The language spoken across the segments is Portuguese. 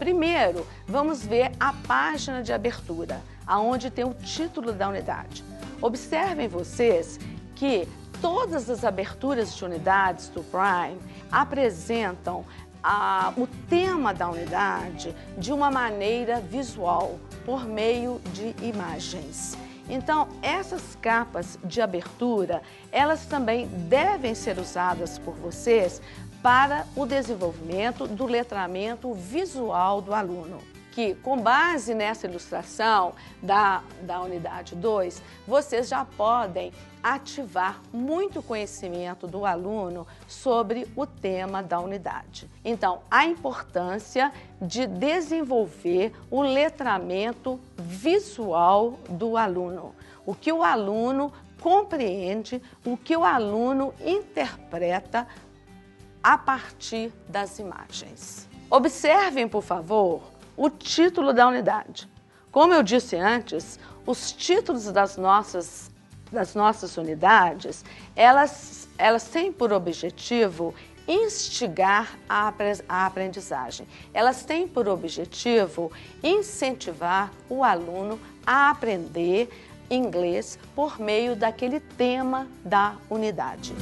Primeiro, vamos ver a página de abertura, aonde tem o título da unidade. Observem vocês que todas as aberturas de unidades do Prime apresentam o tema da unidade de uma maneira visual, por meio de imagens. Então, essas capas de abertura, elas também devem ser usadas por vocês para o desenvolvimento do letramento visual do aluno, que, com base nessa ilustração da unidade 2, vocês já podem ativar muito conhecimento do aluno sobre o tema da unidade. Então, a importância de desenvolver o letramento visual do aluno, o que o aluno compreende, o que o aluno interpreta a partir das imagens. Observem, por favor, o título da unidade. Como eu disse antes, os títulos das nossas unidades, elas têm por objetivo instigar a aprendizagem. Elas têm por objetivo incentivar o aluno a aprender inglês por meio daquele tema da unidade.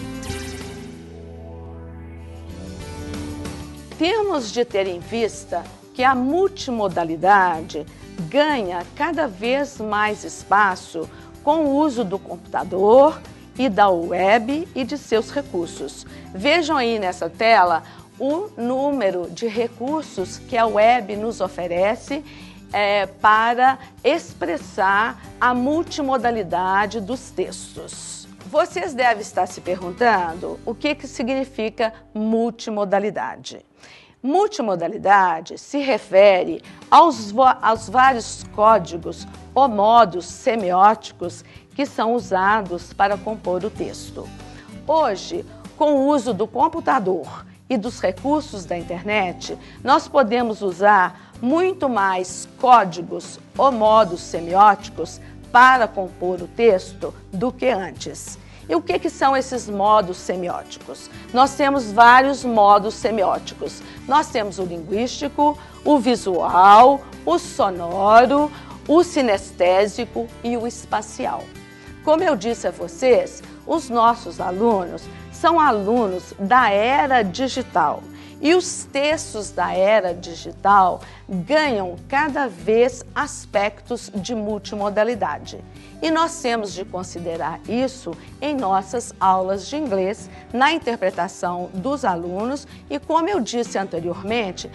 Temos de ter em vista que a multimodalidade ganha cada vez mais espaço com o uso do computador e da web e de seus recursos. Vejam aí nessa tela o número de recursos que a web nos oferece para expressar a multimodalidade dos textos. Vocês devem estar se perguntando o que significa multimodalidade. Multimodalidade se refere aos vários códigos ou modos semióticos que são usados para compor o texto. Hoje, com o uso do computador e dos recursos da internet, nós podemos usar muito mais códigos ou modos semióticos para compor o texto do que antes. E o que são esses modos semióticos? Nós temos vários modos semióticos. Nós temos o linguístico, o visual, o sonoro, o sinestésico e o espacial. Como eu disse a vocês, os nossos alunos são alunos da era digital. E os textos da era digital ganham cada vez aspectos de multimodalidade. E nós temos de considerar isso em nossas aulas de inglês, na interpretação dos alunos e, como eu disse anteriormente,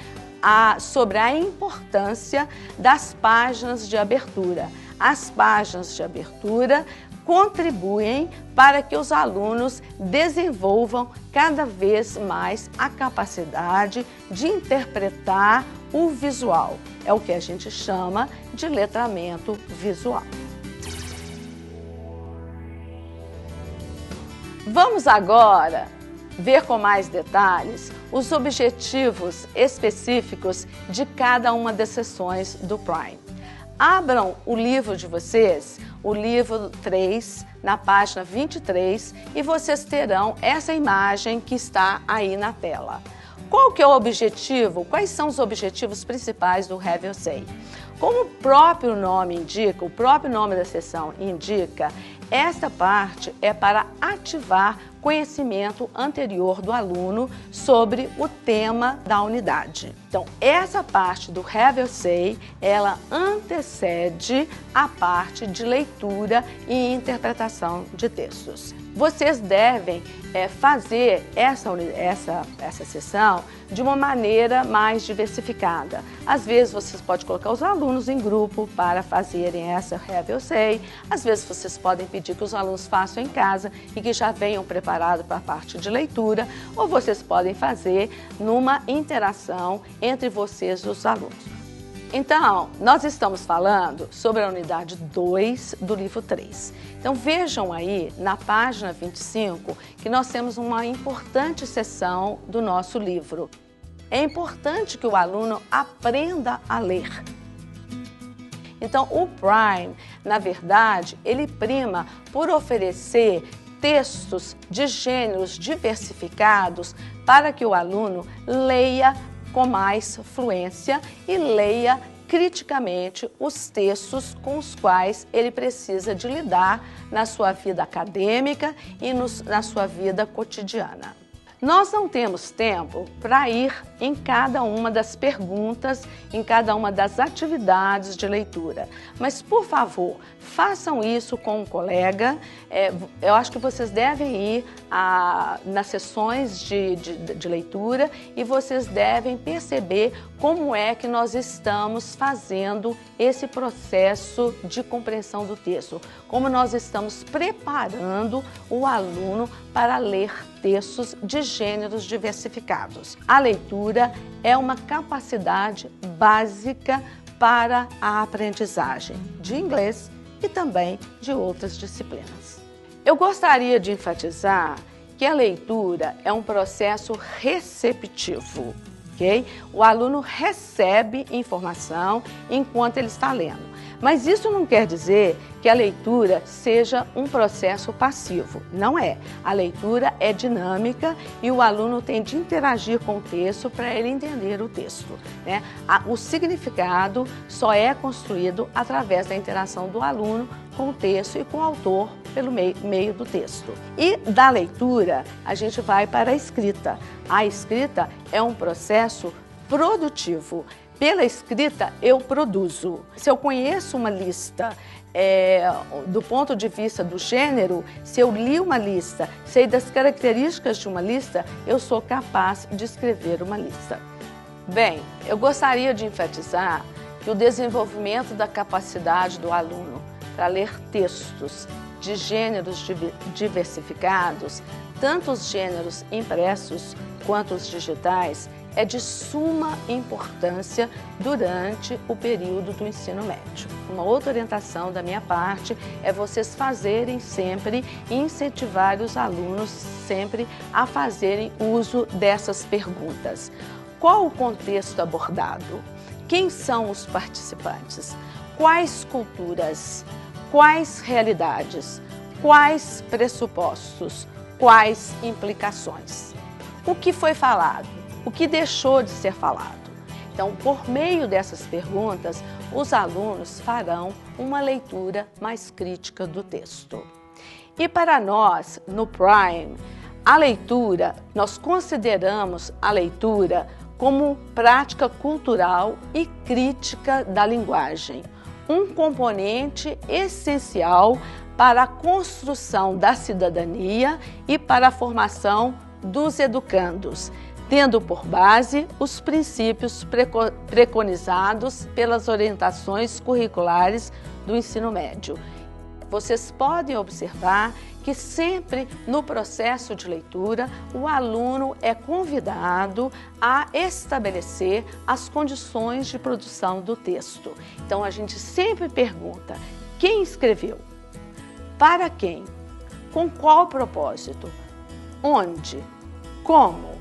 sobre a importância das páginas de abertura. As páginas de abertura contribuem para que os alunos desenvolvam cada vez mais a capacidade de interpretar o visual. É o que a gente chama de letramento visual. Vamos agora ver com mais detalhes os objetivos específicos de cada uma das sessões do Prime. Abram o livro de vocês, o livro 3, na página 23, e vocês terão essa imagem que está aí na tela. Qual que é o objetivo? Quais são os objetivos principais do Have You Say? Como o próprio nome indica, o próprio nome da sessão indica, esta parte é para ativar conhecimento anterior do aluno sobre o tema da unidade. Então, essa parte do Have You Say, ela antecede a parte de leitura e interpretação de textos. Vocês devem fazer essa sessão de uma maneira mais diversificada. Às vezes, vocês podem colocar os alunos em grupo para fazerem essa Have You Say. Às vezes, vocês podem pedir que os alunos façam em casa e que já venham preparados para a parte de leitura, ou vocês podem fazer numa interação entre vocês e os alunos. Então, nós estamos falando sobre a unidade 2 do livro 3. Então, vejam aí na página 25 que nós temos uma importante seção do nosso livro. É importante que o aluno aprenda a ler. Então, o Prime, na verdade, ele prima por oferecer textos de gêneros diversificados para que o aluno leia com mais fluência e leia criticamente os textos com os quais ele precisa de lidar na sua vida acadêmica e na sua vida cotidiana. Nós não temos tempo para ir em cada uma das perguntas, em cada uma das atividades de leitura. Mas, por favor, façam isso com um colega. Eu acho que vocês devem ir nas sessões de leitura e vocês devem perceber como é que nós estamos fazendo esse processo de compreensão do texto, como nós estamos preparando o aluno para ler textos de gêneros diversificados. A leitura é uma capacidade básica para a aprendizagem de inglês e também de outras disciplinas. Eu gostaria de enfatizar que a leitura é um processo receptivo, ok? O aluno recebe informação enquanto ele está lendo. Mas isso não quer dizer que a leitura seja um processo passivo. Não é. A leitura é dinâmica e o aluno tem de interagir com o texto para ele entender o texto, né? O significado só é construído através da interação do aluno com o texto e com o autor pelo meio do texto. E da leitura, a gente vai para a escrita. A escrita é um processo produtivo. Pela escrita, eu produzo. Se eu conheço uma lista do ponto de vista do gênero, se eu li uma lista, sei das características de uma lista, eu sou capaz de escrever uma lista. Bem, eu gostaria de enfatizar que o desenvolvimento da capacidade do aluno para ler textos de gêneros diversificados, tanto os gêneros impressos quanto os digitais, é de suma importância durante o período do ensino médio. Uma outra orientação da minha parte é vocês fazerem sempre e incentivar os alunos sempre a fazerem uso dessas perguntas. Qual o contexto abordado? Quem são os participantes? Quais culturas? Quais realidades? Quais pressupostos? Quais implicações? O que foi falado? O que deixou de ser falado? Então, por meio dessas perguntas, os alunos farão uma leitura mais crítica do texto. E para nós, no Prime, a leitura, nós consideramos a leitura como prática cultural e crítica da linguagem, um componente essencial para a construção da cidadania e para a formação dos educandos, tendo por base os princípios preconizados pelas orientações curriculares do ensino médio. Vocês podem observar que sempre no processo de leitura, o aluno é convidado a estabelecer as condições de produção do texto. Então, a gente sempre pergunta: quem escreveu? Para quem? Com qual propósito? Onde? Como?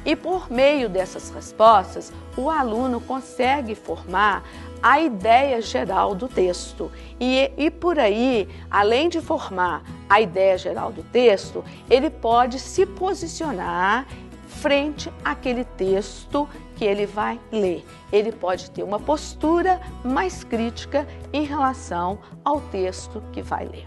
E por meio dessas respostas, o aluno consegue formar a ideia geral do texto. E por aí, além de formar a ideia geral do texto, ele pode se posicionar frente àquele texto que ele vai ler. Ele pode ter uma postura mais crítica em relação ao texto que vai ler.